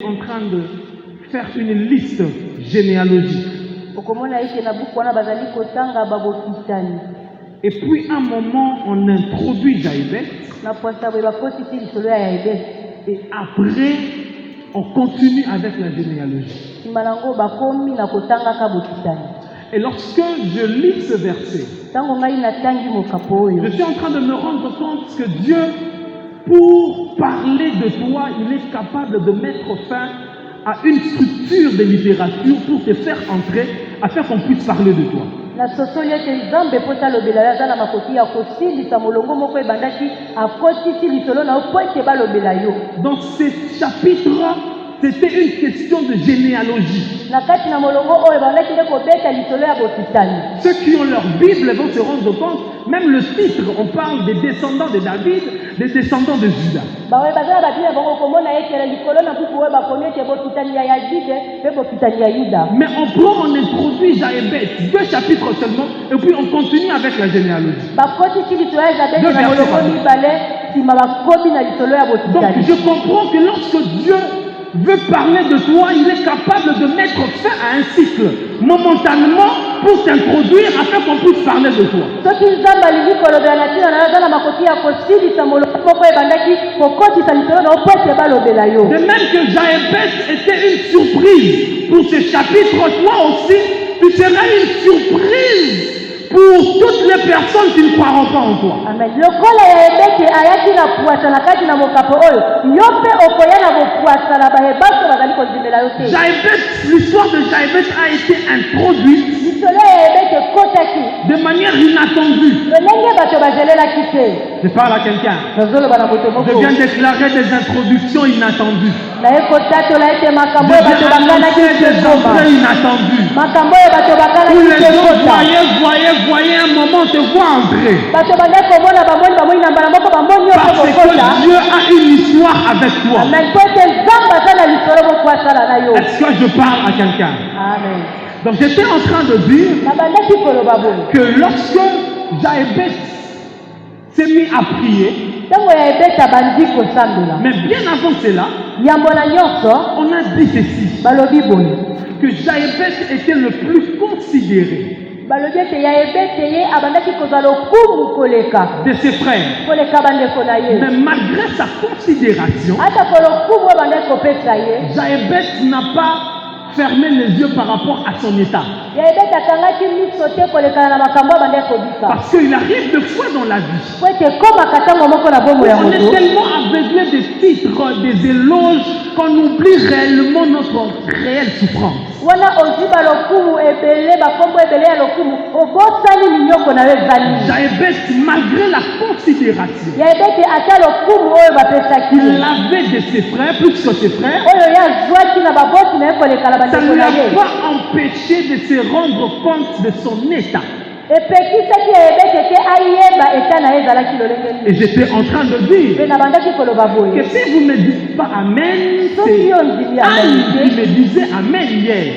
En train de faire une liste généalogique. Et puis à un moment, on introduit Jaébès. Et après, on continue avec la généalogie. Et lorsque je lis ce verset, je suis en train de me rendre compte que Dieu, pour parler de toi, il est capable de mettre fin à une structure de littérature pour te faire entrer, afin qu'on puisse parler de toi. Dans ces chapitres, c'était une question de généalogie. Ceux qui ont leur Bible vont se rendre compte, même le titre, on parle des descendants de David, des descendants de Judas. Mais on prend, on introduit Jaébès, 2 chapitres seulement, et puis on continue avec la généalogie. Donc je comprends que lorsque Dieu veut parler de toi, il est capable de mettre fin à un cycle momentanément pour t'introduire afin qu'on puisse parler de toi. De même que Jaébès était une surprise pour ce chapitre, toi aussi, tu seras une surprise pour toutes les personnes qui ne croiront pas en toi. Amen. L'histoire de Jaébès a été introduite de manière inattendue. Je parle à quelqu'un. Je viens déclarer des introductions inattendues. Je viens annoncer des entrées inattendues. Où les gens voyaient un moment te voir entrer. Parce que Dieu a une histoire avec toi. Est-ce que je parle à quelqu'un? Amen. Donc j'étais en train de dire que lorsque Jaébès s'est mis à prier, mais bien avant cela, on a dit ceci, que Jaébès était le plus considéré de ses frères. Mais malgré sa considération, Jaébès n'a pas fermé les yeux par rapport à son état. Parce qu'il arrive de fois dans la vie, on est tellement aveuglé des titres, des éloges, qu'on oublie réellement notre réelle souffrance. Jaébès, malgré la considération qu'il avait de ses frères, plus que ses frères, ça ne lui a pas empêché de se rendre compte de son état. Et j'étais en train de dire que si vous ne dites pas Amen, c'est Anne qui me disait Amen hier.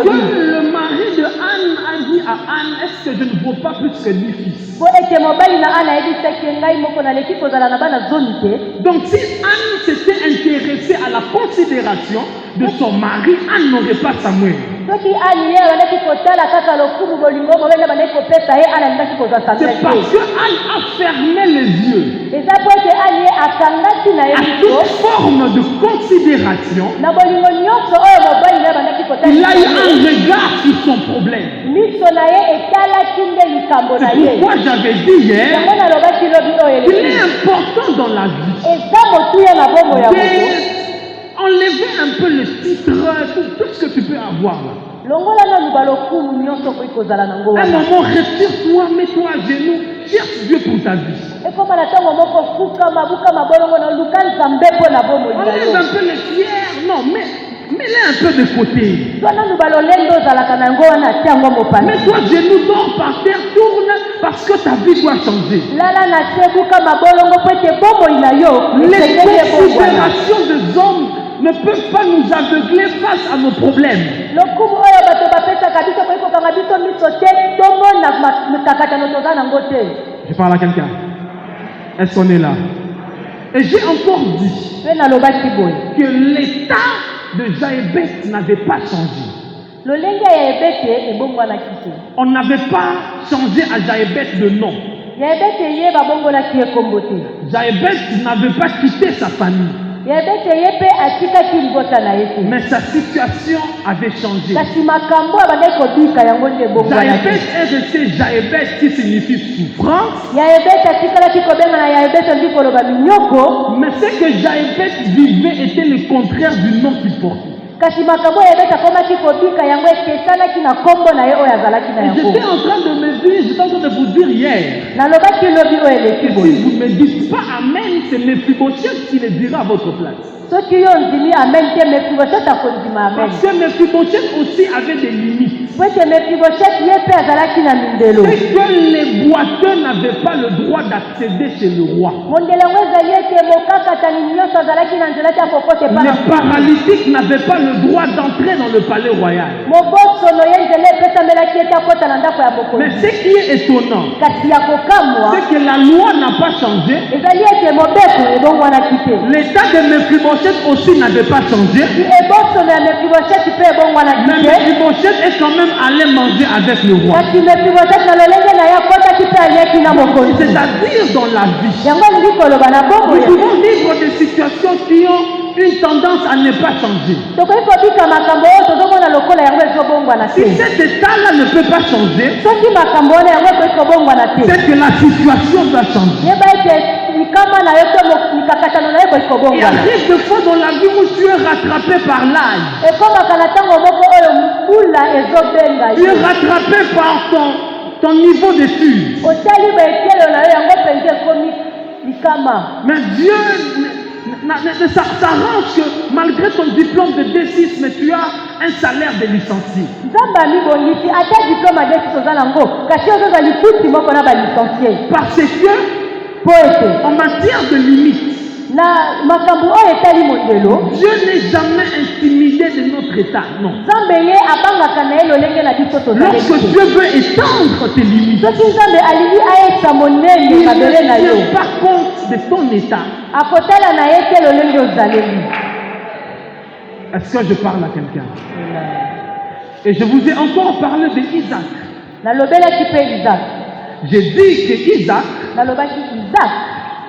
Que le mari de Anne a dit à Anne, est-ce que je ne vaux pas plus que 10 fils? Donc si Anne s'était intéressée à la considération de son mari, Anne n'aurait pas Samuel. C'est parce que Anne a fermé les yeux à toute forme de considération. Il a eu un regard sur son problème. C'est pourquoi j'avais dit hier qu'il est important dans la vie enlever un peu le titre, tout ce que tu peux avoir là. Un moment, retire-toi, mets-toi à genoux, cherche Dieu pour ta vie. Enlève un peu les fiers, non, mais mets-les un peu de côté. Mets-toi à genoux, dors par terre, tourne, parce que ta vie doit changer. Les considérations des hommes ne peuvent pas nous aveugler face à nos problèmes. Je parle à quelqu'un. Est-ce qu'on est là? Et j'ai encore dit que l'état de Jaébès n'avait pas changé. On n'avait pas changé à Jaébès de nom. Jaébès n'avait pas quitté sa famille. Mais sa situation avait changé. Jaébès est resté Jaébès qui signifie souffrance. Mais ce que Jaébès vivait était le contraire du nom qu'il portait. Kasi makambo ya beta koma kikobika yango ekesana kina kombo na ye oyo azalaki na yango. J'étais en train de me dire, j'étais en train de vous dire hier. Nalobaki lobi oyo eleki boye. Si vous ne me dites pas amen, c'est Mephibosheth qui le dira à votre place. Soki yo ndimi amen te Mephibosheth akondima amen. Parce que Mephibosheth aussi avait des limites. Pwete Mephibosheth ye pe azalaki na mindelo. C'est que les boiteux n'avaient pas le droit d'accéder chez le roi. Mondelango ezali ete mokakatani nyonso azalaki na nzela te akokote pa. Les paralytiques n'avaient pas le droit d'entrer dans le palais royal. Mais ce qui est étonnant, c'est que la loi n'a pas changé. L'état de Mephibosheth aussi n'avait pas changé. Mais Mephibosheth est quand même allé manger avec le roi. C'est-à-dire dans la vie, nous pouvons vivre des situations qui ont une tendance à ne pas changer. Si cet état-là ne peut pas changer, c'est que la situation doit changer. Il arrive de fois dans la vie où tu es rattrapé par l'âge. Tu es rattrapé par ton niveau d'études. Mais Dieu s'arrange que malgré ton diplôme de D6, mais tu as un salaire de licencié. Parce que en matière de limites, Dieu n'est jamais intimidé de notre état, non. Lorsque Dieu veut étendre tes limites, il ne tient pas compte de ton état. Est-ce que je parle à quelqu'un? Et je vous ai encore parlé d'Isaac. J'ai dit que Isaac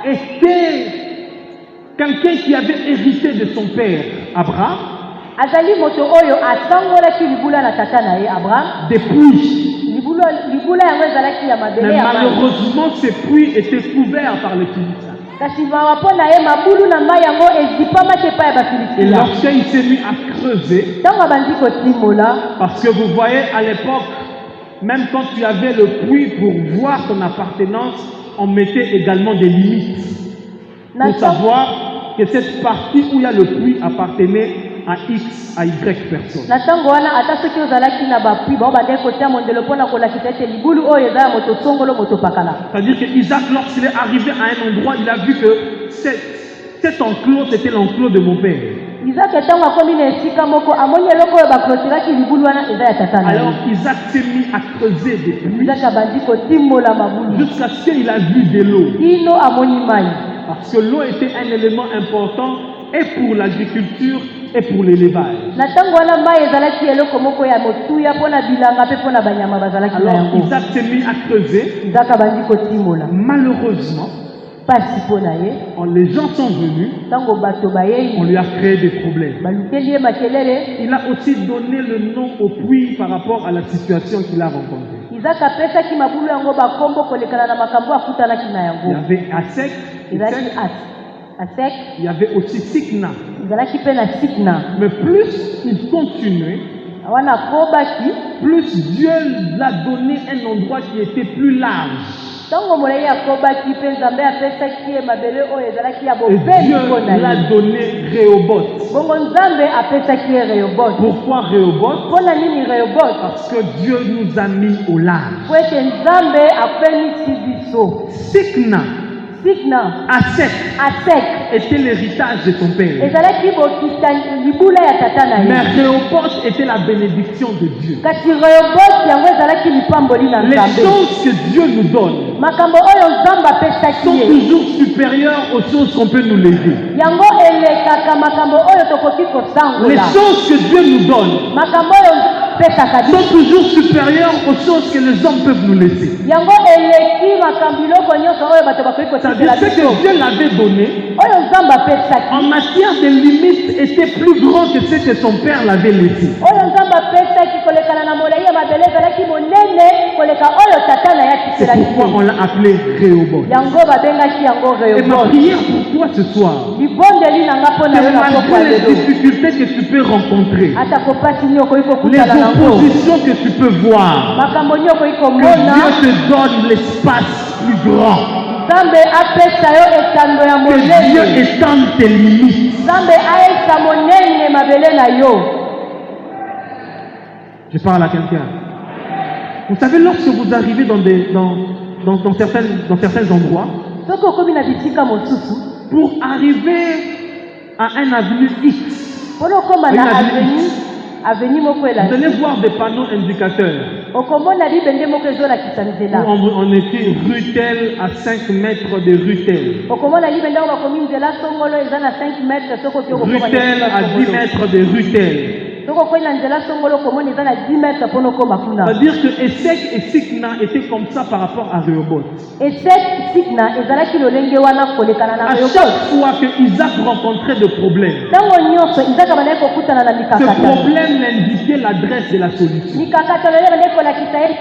était quelqu'un qui avait hérité de son père Abraham des puits. Mais malheureusement, ces puits étaient couverts par les Philistins. Et lorsqu'il s'est mis à creuser, parce que vous voyez à l'époque, même quand tu avais le puits pour voir ton appartenance, on mettait également des limites. Pour savoir que cette partie où il y a le puits appartenait à X, à Y personnes. C'est-à-dire que Isaac, lorsqu'il est arrivé à un endroit, il a vu que cet enclos, c'était l'enclos de mon père. Alors Isaac s'est mis à creuser des puits jusqu'à ce qu'il a vu de l'eau. Parce que l'eau était un élément important et pour l'agriculture et pour l'élevage. Alors Isaac s'est mis à creuser. Malheureusement, les gens sont venus, on lui a créé des problèmes. Il a aussi donné le nom au puits par rapport à la situation qu'il a rencontrée. Il y avait Asek, il y avait aussi Sikna. Mais plus il continuait, plus Dieu l'a donné un endroit qui était plus large. Et Dieu l'a donné Rehoboth. Pourquoi Rehoboth? Parce que Dieu nous a mis au large. Sikna, Signa, Asek Asek, était l'héritage de son père. ezalaki bokisa libula ya tata na ye. Mais Rehoboth était la bénédiction de Dieu. Kasi Rehoboth yango ezalaki lipamboli na Les Nzambe. choses que Dieu nous donne Makambo oyo Nzambe apesaki sont ye. toujours supérieures aux choses qu'on peut nous léguer. Yango elekaka makambo oyo tokoki Les kosangola. choses que Dieu nous donne Makambo oyo pesaka sont biso. toujours supérieures aux choses que les hommes peuvent nous laisser. Yango eleki makambo iloko nyonso oyo bato bakoki C'est-à-dire kotikela ce biso. que Dieu l'avait donné Oyo Nzambe apesaki. en matière de limites était plus grand que ce que son père l'avait laissé. Oyo Nzambe apesaki kolekana na molai ya mabele ezalaki monene koleka oyo tata na ye C'est atikela pourquoi biso. on l'a appelé Rehoboth. Yango babengaki yango Et ma Rehoboth. prière pour toi ce soir, Libondeli na nga mpo na que yo na pokwa malgré les lelo. difficultés que tu peux rencontrer, Ata kopasi nini okoki les kokutana nango. oppositions que tu peux voir, Makambo nini okoki que komona. Dieu te donne l'espace plus grand. Nzambe apesa yo etando ya Que Dieu monene. étende tes limites. Nzambe aesa monene mabele na yo. Je parle à quelqu'un. Vous savez, lorsque vous arrivez dans certains endroits, Soki okomi na bisika mosusu pour arriver à un avenue X, mpona okoma na Une aveni moko vous elandi allez voir des panneaux indicateurs okomona libende moko ezolakisa où nzela. on écrit rue telle à 5 mètres de rue telle, Okomona libende oyo bakomi nzela songolo eza na 5 mètres soki oki rue telle à 10 mètres de rue telle. soki okoyi na nzela songolo okomona eza na 10 mètres mpona okoma kuna. C'est-à-dire que Esek et Sikna étaient comme ça par rapport à Rehoboth. Esek Signa ezalaki lolenge wana kolekana na À Rehoboth. chaque fois que Isaac rencontrait des problèmes, Ntango nyonso izaka bandaki kokutana na ce mikakatano. problème indiquait l'adresse de la solution. Mikakatano oyo bandaki kolakisa ye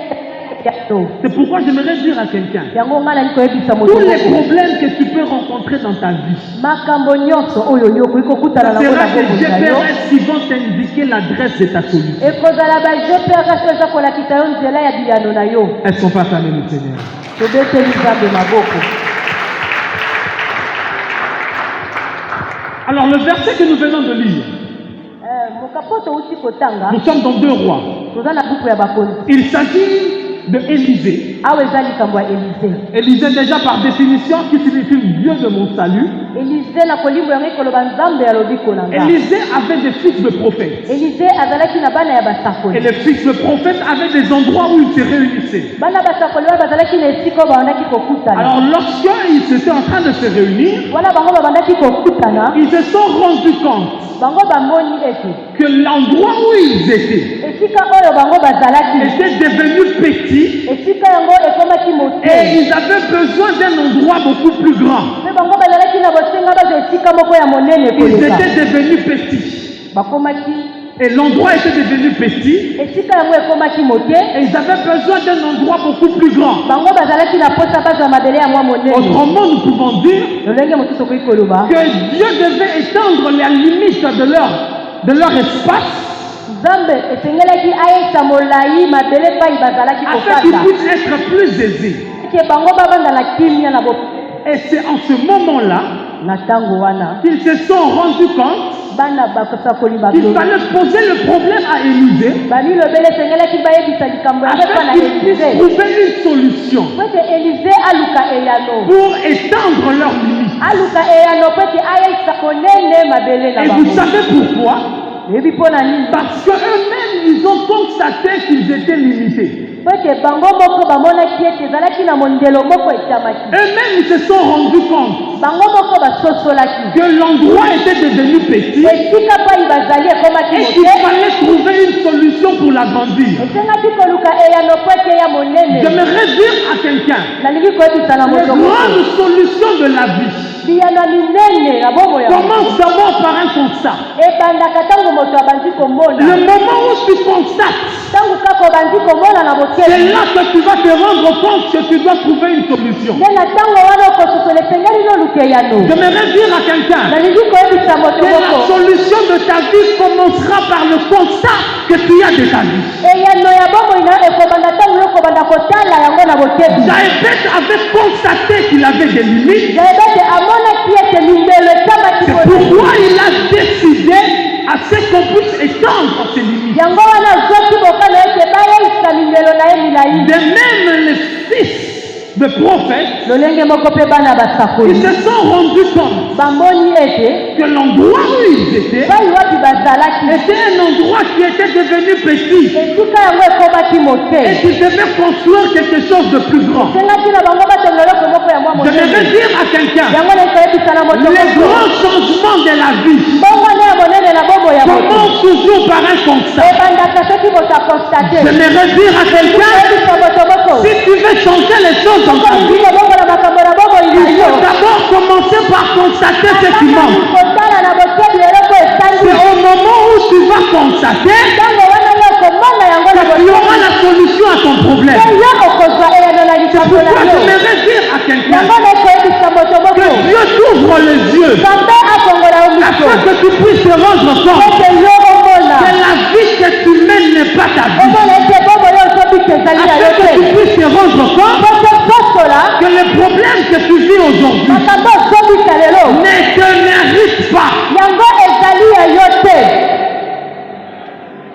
yato. C'est pourquoi j'aimerais dire à quelqu'un, Yango nga nali koyebisa moto tous les moko. problèmes que tu peux rencontrer dans ta vie, Makambo nyonso oyo yo okoki kokutana ce nango na sera des bomoi na yo. GPS qui vont t'indiquer l'adresse de ta solution. ekozala ba GPS oyo eza kolakisa yo nzela ya biyano na yo. Elles sont pas fermées, le Seigneur. Tobeteli Nzambe maboko. Alors le verset que nous venons de lire, Mokapoto outi kotanga nous sommes dans 2 Rois. toza na buku ya bakonzi. Il s'agit de Élisée. Awa eza likambo ya Elize. Élisée déjà par définition qui signifie Dieu de mon salut. Elize na kolimbo yango ekoloba nzambe ya lobiko na nga. Élisée avait des fils de prophètes. Elize azalaki na bana ya Et basakoli. les fils de prophètes avaient des endroits où ils se réunissaient. Bana basakoli wana bazalaki na esika oyo babandaki kokutana. Alors lorsqu'ils étaient en train de se réunir, Wana bango babandaki kokutana, ils se sont rendus compte bango bamoni ete que l'endroit où ils étaient esika oyo bango bazalaki était devenu petit esika yango ekomaki et mote. ils avaient besoin d'un endroit beaucoup plus grand. Mpe bango bazalaki na bosenga bazwa esika moko ya monene Ils koleka. étaient devenus petits. Bakomaki Et l'endroit était devenu petit esika yango ekomaki mote. et ils avaient besoin d'un endroit beaucoup plus grand. Bango bazalaki na posa bazwa mabele ya mwa monene. Autrement, nous pouvons dire lolenge mosusu okoki koloba que Dieu devait étendre la limite de leur espace nzambe esengelaki ayesa molai mabele epai bazalaki afin qu'ils kokata puissent être plus aisés. eke bango bavanda na kimia na Et c'est en ce moment-là na ntango wana qu'ils se sont rendus compte bana basakoli qu'il bato fallait poser le problème à Élisée bamilobele esengelaki bayebisa likambo yango epa afin na qu'ils puissent elize trouver une solution po ete elize aluka eyano pour étendre leurs limites. aluka eyano po ete ayesa monene mabele na Et vous bango. savez pourquoi? Yebi mpo na nini? Parce qu'eux-mêmes, ils ont constaté qu'ils étaient limités. Po ete bango moko bamonaki ete ezalaki na mondelo moko etamaki. Eux-mêmes, ils se sont rendus compte Bango moko basosolaki que l'endroit était devenu petit esika pai bazali ekomaki et qu'il mote. fallait trouver une solution pour l'agrandir. esengaki koluka eyano po ete ya monene. J'aimerais dire à quelqu'un, nalingi koyebisa na les moto moko grandes solutions de la vie biyano minene na bomoi ya commencent d'abord par un constat. ebandaka ntango moto abandi komona. Le moment où tu constates, ntango kaka obandi komona na c'est bokeli là que tu vas te rendre compte que tu dois trouver une solution. nde na ntango wana okososola esengeli noluka eyano. J'aimerais dire à quelqu'un nalingi koyebisa moto que la moko solution de ta vie commencera par le constat que tu as de ta vie. eyano ya bomoi na ekobanda ntango yo kobanda kotala yango na bokeli. Jaébet avait constaté qu'il avait des limites. Jaebete amonaki ete mindelo etamaki C'est pourquoi il a décidé à ce qu'on puisse étendre ses limites. yango wana azwaki bokano ete bayeisa mindelo na ye milai. De même, les fils de prophètes, lolenge moko pe bana ils basakoli se sont rendus compte bamoni ete que l'endroit où ils étaient bai wapi bazalaki était un endroit qui était devenu petit esika yango ekomaki et moke qu'ils devaient construire quelque chose de plus grand. esengaki na bango batonga eloko moko ya mwa Je vais monene dire à quelqu'un, yango nakoyebisa na moto les moko grands changements de la vie bongo nde ya monene na bombo ya moto commencent toujours par un constat. ebandaka soki moto akonstate J'aimerais dire à quelqu'un, koyebisa moto moko si tu veux changer les choses dans ta vie, kobongola makambo na bombo il iliyo faut d'abord commencer par constater ce qui manque. kotala na botebi eloko esandi C'est au moment où tu vas constater ntango wana yo komona yango na que tu auras la solution à ton problème. yo okozwa eyano na likambo na Pourquoi yo j'aimerais dire à quelqu'un yango nakoyebisa moto moko que Dieu t'ouvre les yeux nzambe akongola yo miso afin que tu puisses te rendre compte ete yo omona que la vie que tu mènes n'est pas ta vie. omona ete bombo yo osobika ezali na yo Afin que tu te puisses te rendre compte pote kosola que les problèmes que tu vis aujourd'hui makambo osobika lelo ne te méritent pas. yango ezali ya yo te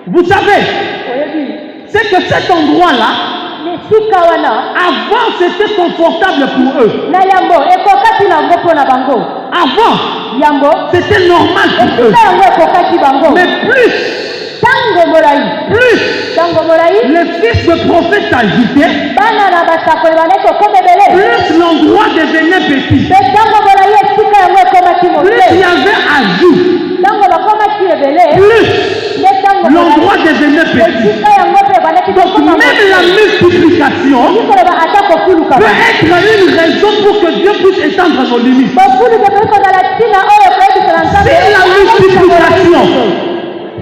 Vous savez, oyebi c'est que cet endroit-là, esika wana avant c'était confortable pour eux. na yango ekokaki nango mpo na bango Avant, yango c'était normal pour eux. esika yango ekokaki bango Mais plus ntango molai les fils de prophètes s'agitaient, bana na basakoli bandaki okoma ebele plus l'endroit devenait petit. mpe ntango molai esika yango ekomaki Plus il y moke avait ajout, ntango bakomaki ebele plus nde ntango l'endroit devenait petit. esika yango mpe bandaki Donc kokoma même la multiplication koloba ata kofuluka peut être une raison pour que Dieu puisse étendre nos limites. kofuluka ekoki kozala ntina oyo koyebisana nzambe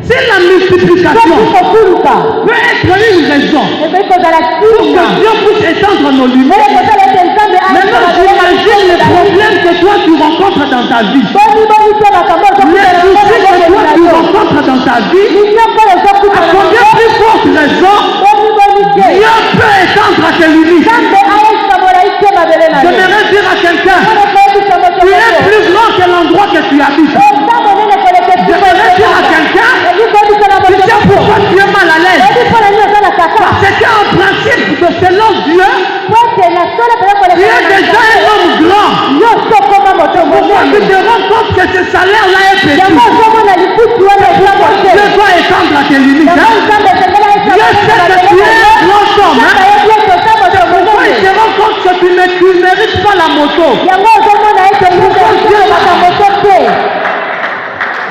Si la multiplication kofuluka peut être une raison ekoki kozala pour que ntina Dieu puisse étendre nos limites, kosala ete nzambe maintenant j'imagine les problèmes que toi tu rencontres dans ta vie. boniboni te makambo Les soucis que toi tu rencontres dans ta vie, linyoko à combien plus forte raison boniboni te Dieu peut étendre à tes limites. nzambe ayesa molai te mabele na yo J'aimerais dire à quelqu'un, koyebisa moto tu es moko plus grand que l'endroit que tu habites. eza monene koleka J'aimerais dire à quelqu'un, koyebisa na tu moto sais pourquoi tu es mal à l'aise. oyebi mpona nini oza na kaka C'est qu'en principe, selon Dieu, pote na solo pele tu es déjà un homme grand. yo sokoma moto Pourquoi tu monene te rends compte que ce salaire-là est petit? yango ozomona lipusu wana eza mote Dieu doit étendre à tes limites. yango Hein? nzambe esengeli ayesa Dieu sait que tu es un grand homme. Hein? ayebi ete oza moto Pourquoi il monene se rend compte que tu ne mérites pas la moto? yango ozomona ete ozokomaka moto te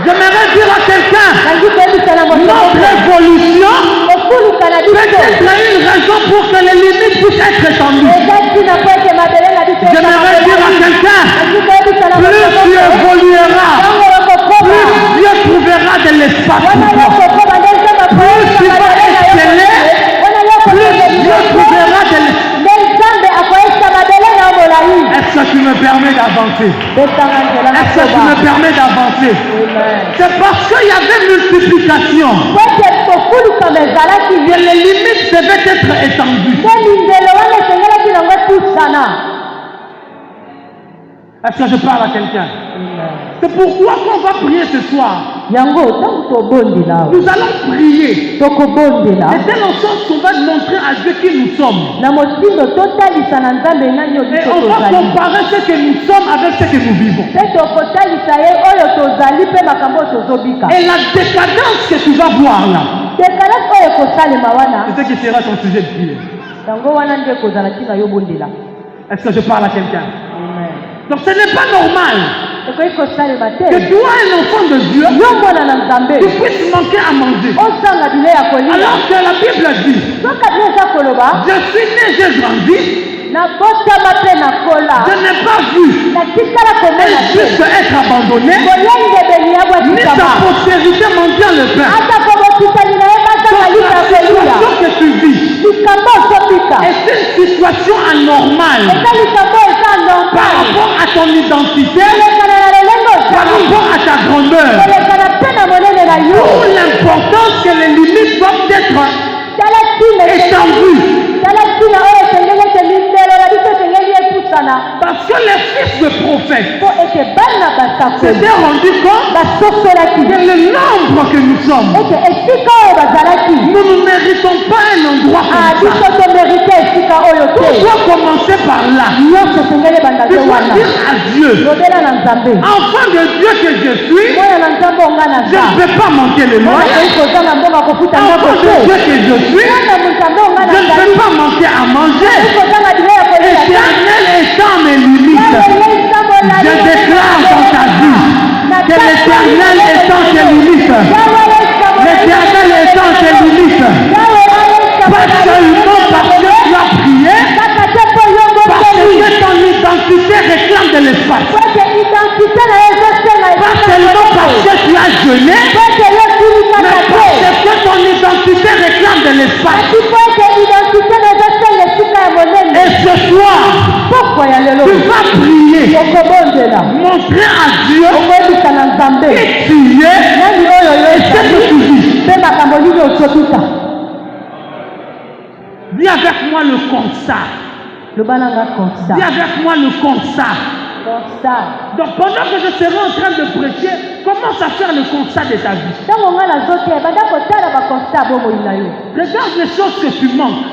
J'aimerais dire à quelqu'un, nangi koyebisa na moto notre évolution kofuluka na peut biso être une raison pour que les limites puissent être étendues. eza ntina po ete mabele na biso J'aimerais dire à quelqu'un, nangi koyebisa na plus tu évolueras, ntango yokokoma plus Dieu trouvera de l'espace wana pour toi. yokokoma nde nzambe Plus tu vas exceller, wana plus Dieu trouvera de l'espace. nde nzambe akoyesa mabele na molai Est-ce que tu me permets d'avancer? betanga nzela na Est-ce que tu koba me permets d'avancer? C'est parce qu'il y avait multiplication po ete kofulukama ezalaki que les limites devaient être étendues. nde mindelo wana esengelaki nango etusana Est-ce que je parle à quelqu'un? C'est pourquoi qu'on va prier ce soir. yango ntango tobondela Nous allons prier. tokobondela De telle sorte qu'on va montrer à Dieu qui nous sommes. na motindo totalisa na nzambe nani oyo Et biso on va tozali comparer ce que nous sommes avec ce que nous vivons. mpe tokotalisa ye oyo tozali mpe makambo oyo tozobika Et la décadence que tu vas voir là, dekalase oyo ekosalema wana c'est ce qui sera ton sujet de prière. yango wana nde ekozala ntina yo bondela Est-ce que je parle à quelqu'un? Donc ce n'est pas normal ekoki kosalema te que toi, un enfant de Dieu, yo mwana na nzambe tu puisses manquer à manger. ozanga bile ya kolia Alors que la Bible dit, soka bile eza koloba je suis né, j'ai grandi, nabotama mpe nakola je n'ai pas vu natikala komona un te juste être abandonné, boyengebeli ya ni sa bwatikama postérité mendiant le pain. ata po bokitani na ye bazanga Donc lita la kolia situation que tu vis likambo ozobika est une situation anormale eza likambo eza par normal rapport à ton identité, kolekana na lolenge par ozali rapport à ta grandeur. kolekana mpe na monene na yo D'où l'importance que les limites doivent être tala ntina étendues. tala ntina oyo esengeli ete mindelo na biso esengeli Parce que les fils de prophètes po ete bana basakoli s'étaient rendus compte basosolaki que le nombre que nous sommes, ete esika oyo bazalaki nous ne méritons pas un endroit comme biso ça. tomerite esika oyo Tout te doit commencer par là. nyonso esengeli ebanda Tu te dois wana dire à Dieu, lobela na nzambe enfant de Dieu que je suis, mwana na nzambe onga na je ne peux pas manquer le mwana loyer. koyi kozanga mbongo kofuta ndako Enfant de te Dieu que je suis, mwana nzambe onga na je ne peux pas manquer à manger. kozanga bilo ya kolia Éternel étant mes limites, je déclare dans ta vie que l'éternel étant tes limites, l'éternel étant tes limites, pas seulement parce que tu as prié, parce que ton identité réclame de l'espace, pas seulement parce que tu as jeûné, mais parce que ton identité réclame de l'espace. Et ce soir, tu vas prier, montrer à Dieu qui tu es et ce que tu vis. Dis avec moi le constat. Dis avec moi le constat. Donc pendant que je serai en train de prêcher, commence à faire le constat de ta vie. Regarde les choses que tu manques.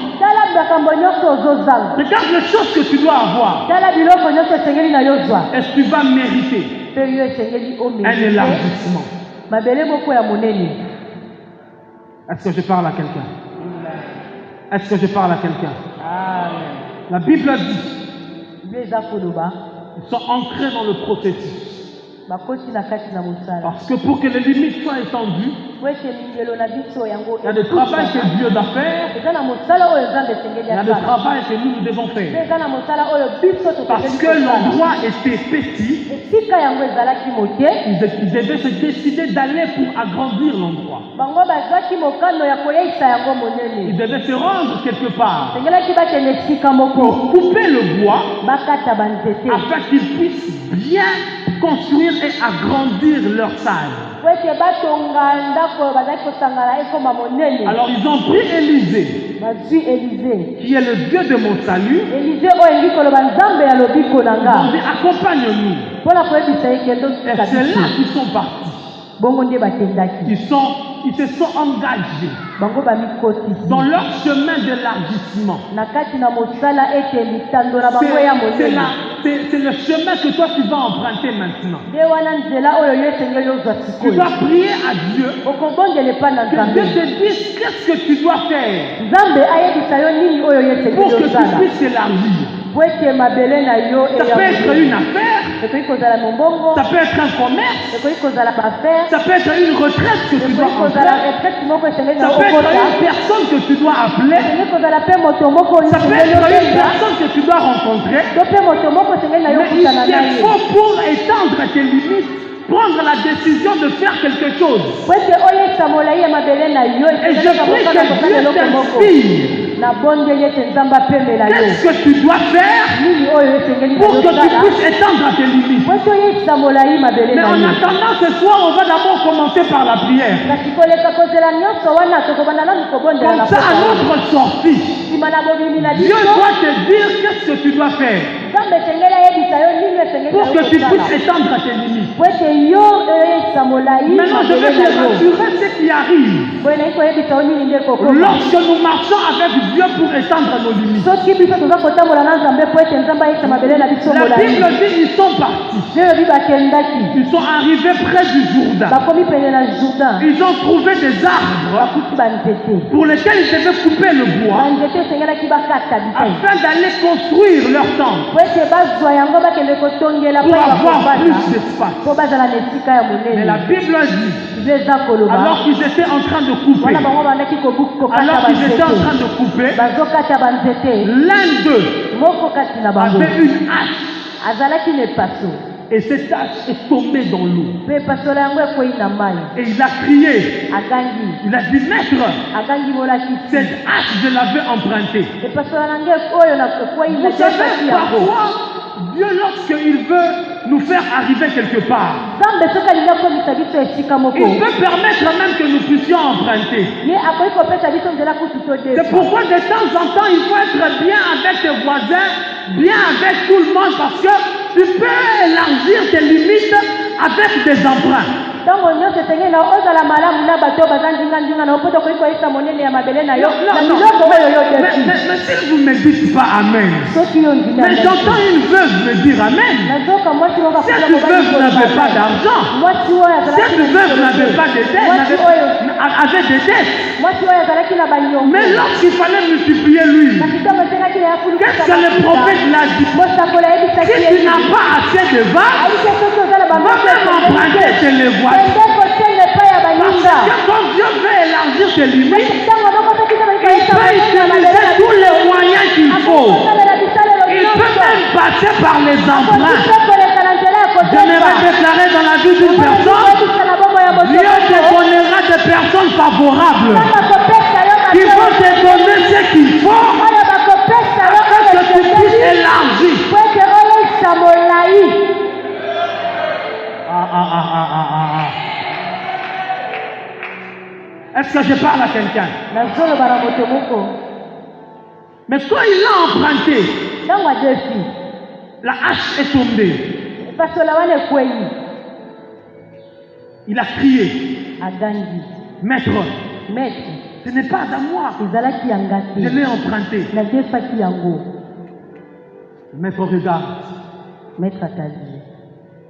Regarde les choses que tu dois avoir. Est-ce que tu vas mériter un élargissement? Est-ce que je parle à quelqu'un? Est-ce que je parle à quelqu'un? La Bible dit, ils sont ancrés dans le processus. Parce que pour que les limites soient étendues, il y a des travail que Dieu doit faire, il y a des travail que nous devons faire. Parce que l'endroit était petit, ils devaient se décider d'aller pour agrandir l'endroit. Ils devaient se rendre quelque part pour couper le bois afin qu'ils puissent bien construire et agrandir leur salle. Alors ils ont pris Élisée, qui est le Dieu de mon salut. Ils ont dit accompagne-nous. Et c'est là qu'ils sont partis. Ils se sont engagés dans leur chemin d'élargissement. C'est le chemin que toi tu vas emprunter maintenant. Tu dois prier à Dieu que Dieu te dise qu'est-ce que tu dois faire pour que tu puisses t'élargir. Ça peut être une affaire, ça peut être un commerce, ça peut être une retraite que tu dois entrer, ça peut être une personne que tu dois appeler, ça peut être une personne que tu dois rencontrer. Mais il faut pour étendre tes limites, prendre la décision de faire quelque chose. Et je prie que Dieu t'inspire. Qu'est-ce que tu dois faire pour que tu puisses étendre tes limites? Mais en attendant ce soir, on va d'abord commencer par la prière. Comme ça, à notre sortie, Dieu doit te dire qu'est-ce que tu dois faire pour que tu puisses étendre tes limites. Maintenant, je vais te rassurer ce qui arrive. Lorsque nous marchons avec Dieu pour étendre nos limites, la Bible dit ils sont partis. Ils sont arrivés près du Jourdain. Ils ont trouvé des arbres pour lesquels ils devaient couper le bois afin d'aller construire leur temple pour avoir plus d'espace. Mais la Bible dit, alors qu'ils étaient en train de couper, l'un d'eux avait une hache. Et cette hache est tombée dans l'eau. Et il a crié. Il a dit, maître, cette hache, je l'avais empruntée. Vous savez, parfois, Dieu, lorsqu'il veut nous faire arriver quelque part, nzambe soki alingi akomisa biso esika moko il peut permettre même que nous puissions emprunter. ye akoki kopesa biso nzela kutu C'est todesa. pourquoi de temps en temps, il faut être bien avec tes voisins, bien avec tout le monde, parce que tu peux élargir tes limites avec des emprunts. ntango nyonso esengeli na ozala malamu na bato oyo baza ndinga na yo mpo tokoki koyesa monene ya mabele na yo na biloko oyo yo desi. Mais si vous ne me dites pas Amen, soki yo ndimi mais j'entends une veuve me dire Amen. nazoka mwasi moko Cette veuve n'avait pas d'argent. mwasi oyo Cette veuve n'avait pas de dette, avait des dettes. mwasi oyo azalaki na banyongo Mais lorsqu'il fallait multiplier l'huile, na kitongo esengaki na ya qu'est-ce que le prophète l'a dit? mosakola yebisaki Si tu n'as pas assez de vin, ayike soki oza na va même emprunter chez les voisins. ende kotele epai ya Parce banyinga que quand Dieu veut élargir tes limites, ntango moko soki il peut utiliser tous les moyens qu'il faut. Il peut même passer par les emprunts. J'aimerais déclarer dans la vie d'une personne, Dieu te donnera des personnes favorables qui vont te donner ce qu'il faut afin que tu puisses élargir. Est-ce que je parle à quelqu'un? Mais quand il l'a emprunté, la hache est tombée. Il a crié, maître, ce n'est pas à moi. Je l'ai emprunté. Le maître regarde,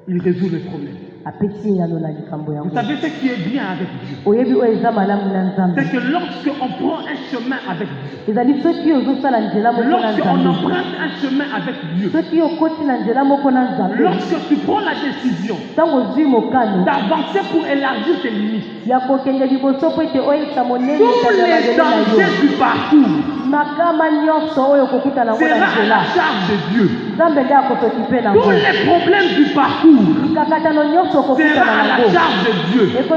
il résout le problème. Vous savez ce qui est bien avec Dieu? C'est que lorsqu'on prend un chemin avec Dieu, lorsqu'on emprunte un chemin avec Dieu, lorsque tu prends la décision d'avancer pour élargir tes limites, tous les dangers du parcours sera à la charge de Dieu. Tous les problèmes du parcours sera à la charge de Dieu. C'est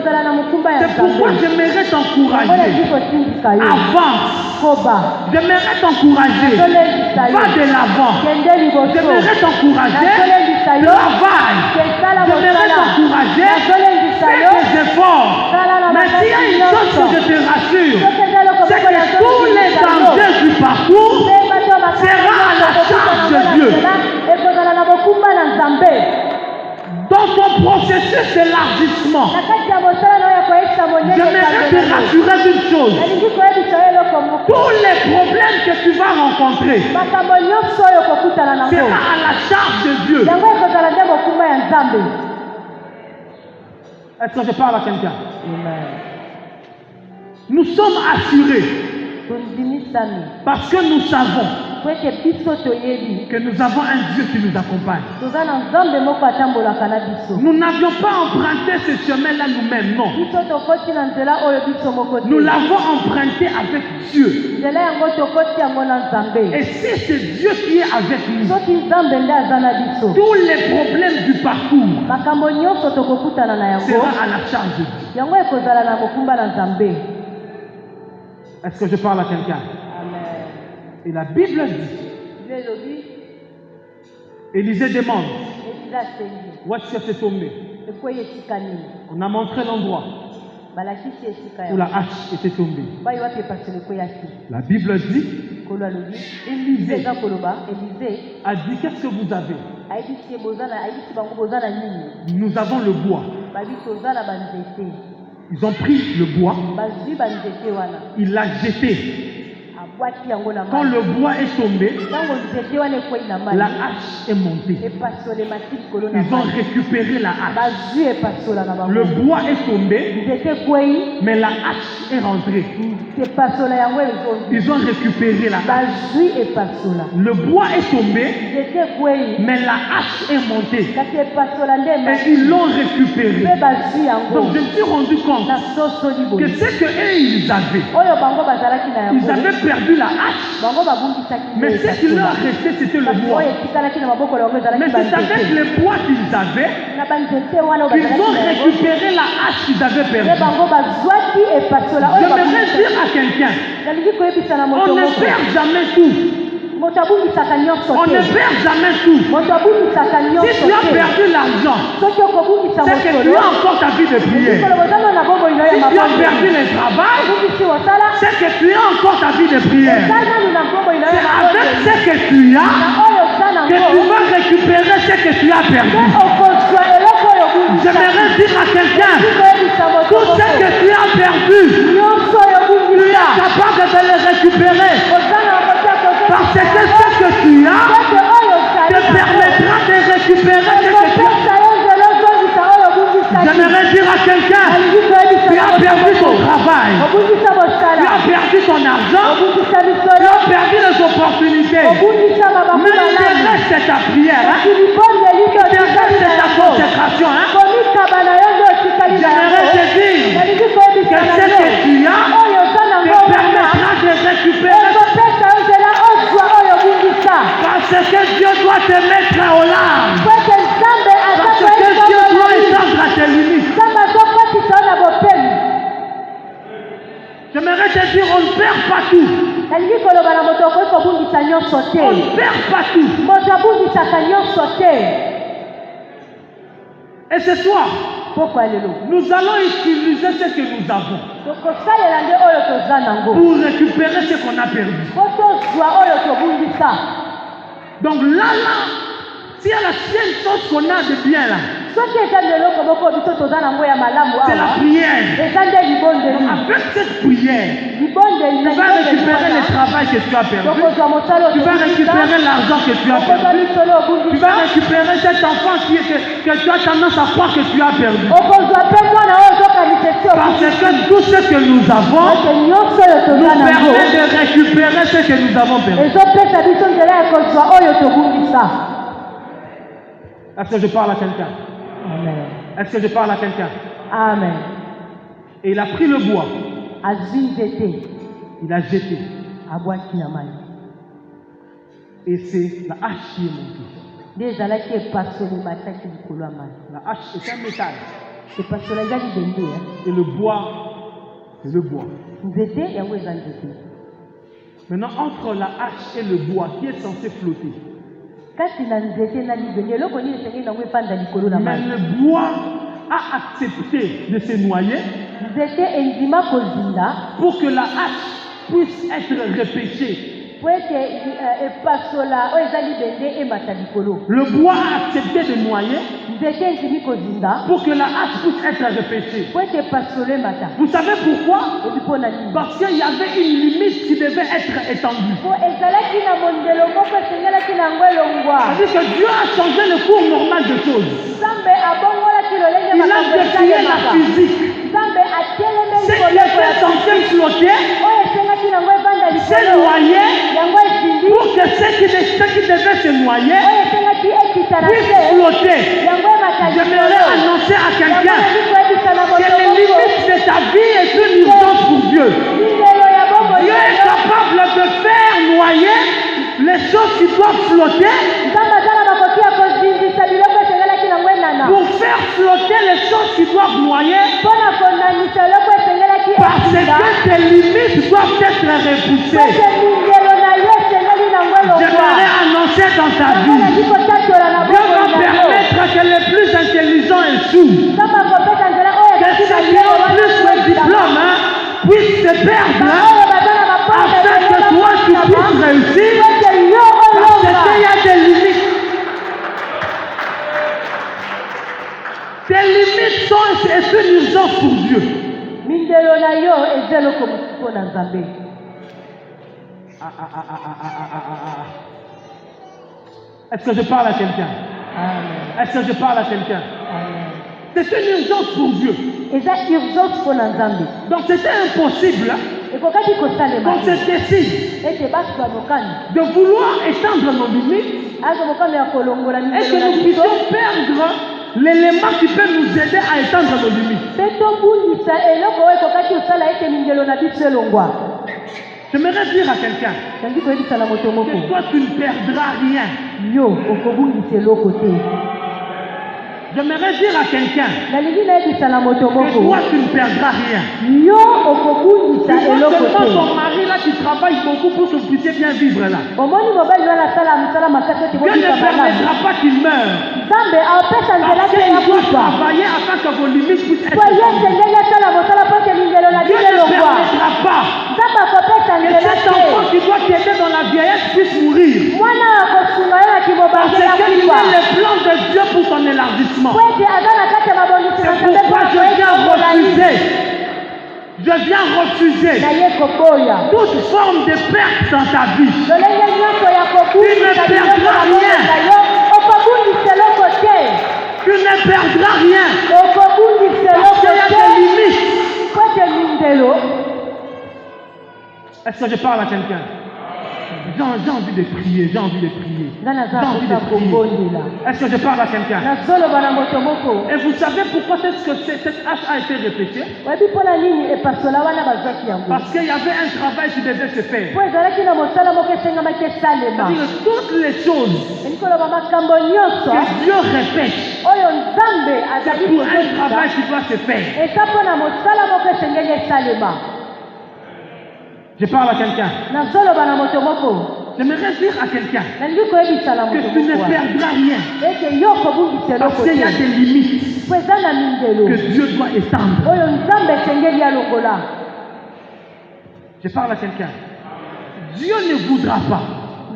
pourquoi j'aimerais t'encourager. Avance. J'aimerais t'encourager. Va de l'avant. J'aimerais t'encourager. Travaille. J'aimerais t'encourager. Fais des efforts. Mais s'il y a une chose que je te rassure, c'est que tous les dangers du parcours sera à la charge de Dieu. Dans ton processus d'élargissement, j'aimerais te rassurer d'une chose. Tous les problèmes que tu vas rencontrer sera à la charge de Dieu. Est-ce que je parle à quelqu'un? Nous sommes assurés parce que nous savons que nous avons un Dieu qui nous accompagne. Nous n'avions pas emprunté ce chemin-là nous-mêmes, non. Nous l'avons emprunté avec Dieu. Et si c'est Dieu qui est avec nous, tous les problèmes du parcours seront à la charge de Dieu. Est-ce que je parle à quelqu'un? Et la Bible dit, Élisée demande, où est-ce que c'est tombé? On a montré l'endroit où la hache était tombée. La Bible dit, Élisée a dit, qu'est-ce que vous avez? Nous avons le bois. Ils ont pris le bois, il l'a jeté. Quand le bois est tombé, la hache est montée. Ils ont récupéré la hache. Le bois est tombé, mais la hache est rentrée. Ils ont récupéré la hache. Le bois est tombé, mais la hache est montée. Et ils l'ont récupéré. Donc je me suis rendu compte que ce qu'ils avaient, ils avaient perdu la hache, mais ce qui leur restait, c'était le bois. Mais c'est avec le bois qu'ils avaient qu'ils ont récupéré la hache qu'ils avaient perdue. J'aimerais dire à quelqu'un, on ne perd jamais tout. moto abungisaka nyonso On ne te. perd jamais tout. Moto abungisaka Si nyonso tu as te. perdu l'argent, Soki okobungisa c'est que tu mosolo, as encore ta vie de prière. mikolo bozana na bongo ino ya Si tu as mabongo. perdu le travail, Obungisi osala, c'est que tu as encore ta vie de prière. eza nanu na bongo ino C'est ya avec mabongo. ce que tu as Na oyo oza que tu nango, vas récupérer ce que tu as perdu. nde okozwa eloko oyo obungisa. J'aimerais dire à quelqu'un, Koyebisa moto tout ce que tu as perdu, nyonso oyo tu es obungisa. capable de le récupérer. Oza na kotia kozo. Parce que ce que tu as Ete oyo te ozali nango. permettra de récupérer ce que tu as. Ekopesa yo nzela ozongisa oyo obungisa. J'aimerais dire à quelqu'un, Alingi koyebisa tu as perdu ton travail, obungisa tu mosala. as perdu ton argent, Obungisa tu misolo. as perdu les opportunités. Obungisa mabaku Mais il te malamu. reste ta prière, hein? Kilibondeli Il te reste ta consécration. Hein? komikaba na yo nde otikali na J'aimerais yango. te dire Nalingi que koyebisa na ce yo que tu as oyo oza te nango wana permettra de récupérer. ekopesa yo nzela ozwa oyo obungisa. Parce que Dieu doit te mettre au large. Po ete nzambe aza Parce que Dieu doit koyebisa étendre à tes limites. nzambe azokotisa yo na bopemi. J'aimerais te dire, on ne perd pas tout. nalingi koloba na moto okoki kobungisa nyonso te. On ne perd pas tout. moto abungisaka nyonso te. Et ce soir, pokwa lelo nous allons utiliser ce que nous avons tokosalela nde oyo toza nango pour récupérer ce qu'on a perdu. po tozwa oyo tobungisa. Donc là, s'il y a la seule chose qu'on a de bien là, soki eza leloko moko biso toza nango ya malamu c'est la awa prière. eza nde libondeli. Avec cette prière, libondeli tu vas récupérer le travail que tu as perdu. tokozwa mosala Tu vas récupérer l'argent que tu as okozwa perdu. misolo Tu obungisa. vas récupérer cet enfant que tu as tendance à croire que tu as perdu. okozwa mpe mwana oyo ozokanisa esi Parce que tout ce que nous avons ete nyonso oyo nous toza nango permet de récupérer ce que nous avons perdu. ezopesa biso nzela ya kozwa oyo tobungisa. Est-ce que je parle à quelqu'un? Amen. Est-ce que je parle à quelqu'un? Amen. Et il a pris le bois, azwi nzete il a jeté. abwaki na mai Et c'est la hache qui est montée. nde ezalaki epasoli bataki likolo ya mai. La hache, c'est un métal. epasoli eza libende Et le bois, c'est le bois. nzete yango eza nzete. Maintenant, entre la hache et le bois qui est censé flotter, kati na nzete na libende eloko nini esengeli nango efanda likolo na mais mai. le bois a accepté de se noyer nzete endima kozinda pour que la hache puisse être repêchée. po ete epasola oyo eza libende emata likolo. Le bois a accepté de noyer nzete endimi kozinda pour que la hache puisse être repêchée. po ete epasolo emata. Vous savez pourquoi? ebi mpo na nini? Parce qu'il y avait une limite qui devait être étendue. po ezalaki na mondelo moko esengelaki na yango elongwa. C'est-à-dire que Dieu a changé le cours normal des choses. nzambe abongolaki lolenge Il a makambo défié la esalemaka. physique. nzambe atelemeli Ce qui koloko ya était censé flotter oyo esengaki nango evanda s'est likolo noyé yango esindi pour que ce qui devait se noyer oyo esengaki ekita na puisse se flotter. yango emata J'aimerais annoncer à yango quelqu'un nali koyebisa na que les moto limites de ta vie est une urgence pour Dieu. mindelo ya bombo Dieu est capable de faire noyer les choses qui doivent flotter nzambe aza na makoki ya kozindisa biloko esengelaki nango enana pour faire flotter les choses qui doivent noyer mpo na konanisa eloko esengelaki parce que tes limites doivent être repoussées. ete mindelo na yo esengeli nango elongwa. J'aimerais annoncer dans ta yango vie, nali kotatola na Dieu bombo va na yo. permettre que les plus intelligents échouent, nzambe akopesa nzela oyo que ceux qui ont plus de diplôme puissent se perdre oyo baza na afin que toi tu puisses réussir ete yo parce olonga. qu'il y a des limites. Tes limites c'est une urgence pour Dieu. mindelo na yo eza eloko mosusu mpo na nzambe. Est-ce que je parle à quelqu'un? Amen. Est-ce que je parle à quelqu'un? Amen. C'est une urgence pour Dieu. eza urgence mpo na nzambe. Donc c'était impossible ekokaki kosalema qu'on se décide ete basi banokani de vouloir étendre nos limites aza mokano ya kolongola et mindelo que na nous biso puissions perdre l'élément qui peut nous aider à étendre nos limites. mpe tobungisa eloko oyo ekokaki kosala ete mindelo na biso elongwa. J'aimerais dire à quelqu'un nangi koyebisa na moto moko que toi tu ne perdras rien. yo okobungisa eloko te. J'aimerais dire à quelqu'un nalingi nayebisa na moto que moko toi, tu ne perdras rien. yo okobundisa Tu vois eloko seulement te ton mari là qui travaille beaucoup pour que vous puissiez bien vivre là. omoni mobali wana asala misala makasi ete Dieu ne bobika malamu permettra pas qu'il meure. nzambe apesa nzela Parce te ya qu'il doit kufa travailler afin que vos limites puissent être po ye étendues. ndenge asala mosala mpo ete lingelo na Dieu bino ne elongwa permettra pas nzambe akopesa que nzela cet te enfant qui doit t'aider dans la vieillesse puisse mourir. mwana akosunga yo na Parce kimobange ya qu'il kufa est le plan de Dieu pour ton élargissement. po ete aza na kati ya mabongisi na C'est nzambe pourquoi mpona je viens koyekola refuser. Je viens refuser na ye koboya toute forme de perte dans ta vie. lolenge nyonso ya kobundisa Tu ne biloko perdras na rien. na yo okobundisa eloko te Tu ne perdras rien. okobundisa Parce qu'il eloko y a te des limites. po ete lingelo Est-ce que je parle à quelqu'un? J'ai envie de prier, j'ai envie de prier. nga naza J'ai envie de kosa prier. kobondela Est-ce que je parle à quelqu'un? nazoloba na moto moko Et vous savez pourquoi cette hache a été répétée? oyebi mpona nini epasola wana bazwaki yango Parce qu'il y avait un travail qui devait se faire. po ezalaki na mosala moko esengamaki esalema C'est-à-dire que toutes les choses elingi koloba makambo nyonso que Dieu répète oyo nzambe azali pour un kozongisa travail qui doit se faire. eza mpona mosala moko esengeli esalema Je parle à quelqu'un. nazoloba na moto moko J'aimerais dire à quelqu'un nalingi koyebisa na que moto tu ne moko wana perdras rien. ete yo kobungisa eloko Parce qu'il y a te des limites po eza na mindelo que Dieu doit étendre. oyo nzambe esengeli alongola Je parle à quelqu'un. Dieu ne voudra pas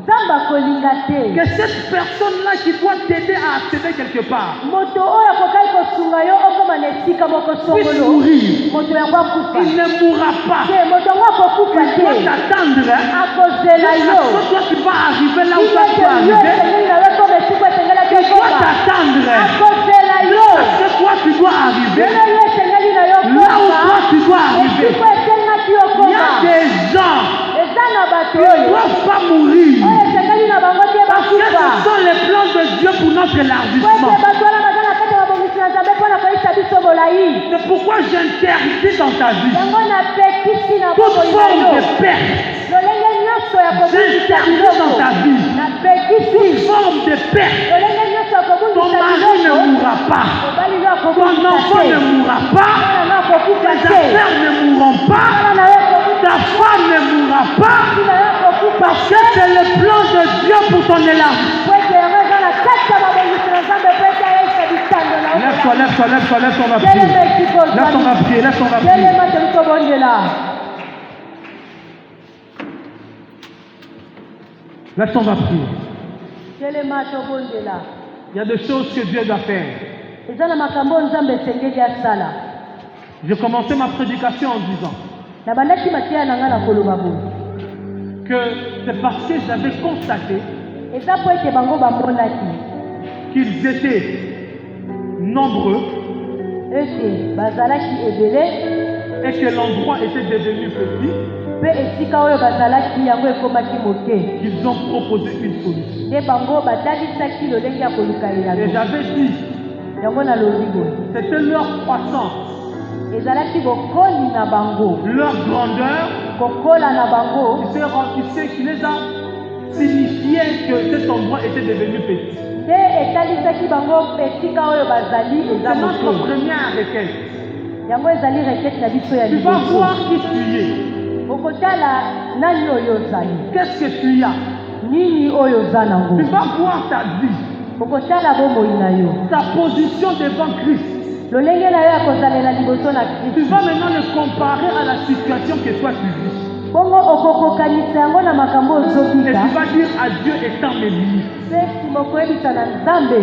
nzambe akolinga te que cette personne-là qui doit t'aider à accéder quelque part moto oyo akokaki kosunga yo okoma na esika moko puisse songolo mourir. moto yango akufa Il ne mourra pas. te moto yango akokufa Il doit te t'attendre. akozela yo Quand toi tu vas arriver là où toi tu ete dois yo arriver, esengeli na yo koma esika esengelaki il doit okoma t'attendre. akozela yo Parce que toi tu dois arriver bino yo esengeli na yo là où toi koma tu dois arriver. esika esengaki Il y a okoma des gens eza na bato qui ne oyo doivent pas mourir. oyo esengeli na bango te Parce que bakufa ce sont les plans de Dieu pour notre po élargissement. ete bato wana baza na kati ya mabongisi na nzambe mpona koyisa biso molai C'est pourquoi j'interdis dans ta vie yango napekisi na toute bomoi na forme yo de perte, lolenge nyonso ya kobundisa j'interdis dans biloko ta vie napekisi forme de perte. lolenge nyonso ya Ton kobundisa mari ne biloko mourra pas. mobali yo Ton akobundisa enfant te ne mourra pas. mwana no akokufa Tes te affaires ne mourront pas. mwana na yo akokufa Ta femme ne mourra pas. na yo akokufa Parce que c'est le plan de Dieu pour ton élargissement. po ete yango eza na kati ya mabongisi na nzambe po ete ayesa bitando na Lève-toi, lève-toi, lève-toi, lève-toi, on va prier. telema esika Lève-toi, on va prier, lève-toi, on va prier. telema toli tobondela Lève-toi, on va prier. telema tobondela Il y a des choses que Dieu doit faire. eza na makambo oyo nzambe esengeli asala J'ai commencé ma prédication en disant na bandaki mateya na nga na koloba boye que c'est parce que j'avais constaté eza po ete bango bamonaki qu'ils étaient nombreux ete bazalaki ebele et que l'endroit était devenu petit, mpe esika oyo bazalaki yango ekomaki moke qu'ils ont proposé une solution. te bango batalisaki lolenge ya koluka Et elano j'avais dit, yango nalobi boye c'était leur croissance, ezalaki bokoli na bango leur grandeur, kokola na bango qui les a signifié que cet endroit était devenu petit. te etalisaki bango esika oyo bazali eza C'est notre moke première requête. yango ezali rekete na biso ya Tu vas liboso voir qui tu es. okotala nani oyo ozali Qu'est-ce que tu as? nini oyo oza nango Tu vas voir ta vie, okotala bomoi na yo ta position devant Christ. lolenge na yo ya kozalela liboso na Tu kristu vas maintenant le comparer à la situation que toi tu vis. bongo okokokanisa yango na makambo Et ozobika tu vas dire à Dieu étant mes limites. mpe nsima okoyebisa na nzambe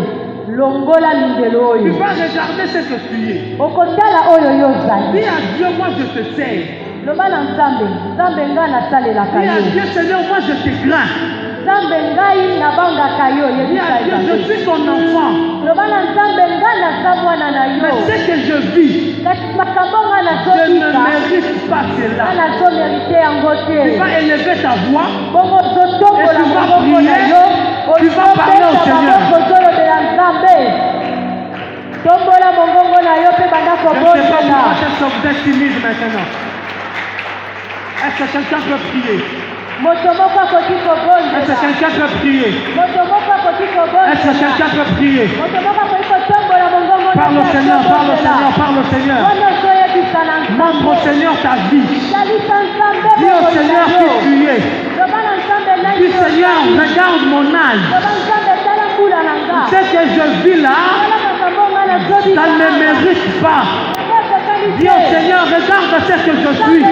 longola mindelo Tu oyo vas regarder ce que tu es. okotala oyo yo ozali Dis à Dieu, moi je te sers. loba na nzambe nzambe ngai nasalelaka Dis à yo Dieu, Seigneur, moi je te crains. nzambe ngai nabangaka yo Dis yebisa à Dieu, je ezambe suis ton enfant. loba na nzambe ngai naza mwana na yo Mais ce que je vis, kasi makambo ngai je ne nazobika mérite pas ngai cela. nazomerite yango Tu te vas élever ta voix. bongo ozotombola Et tu vas maboko na prier. yo Tu vas parler au ozopesa Seigneur. maboko ozolobela nzambe tombola mongongo na yo mpe banda Je ne sais pas kobondela pourquoi est-ce que vous êtes timide maintenant. Est-ce que quelqu'un peut prier? moto moko akoki Est-ce que kobondela quelqu'un peut prier? moto moko akoki Est-ce que kobondela quelqu'un peut prier? moto moko akoki kotombola mongongo Parle au Seigneur, parle au Seigneur, parle au Seigneur. Montre au Seigneur ta vie. Dis au Seigneur qui tu es. Dis Seigneur, regarde mon âge. Ce que je vis là, ça ne me mérite pas. Dis au Seigneur, regarde ce que je suis.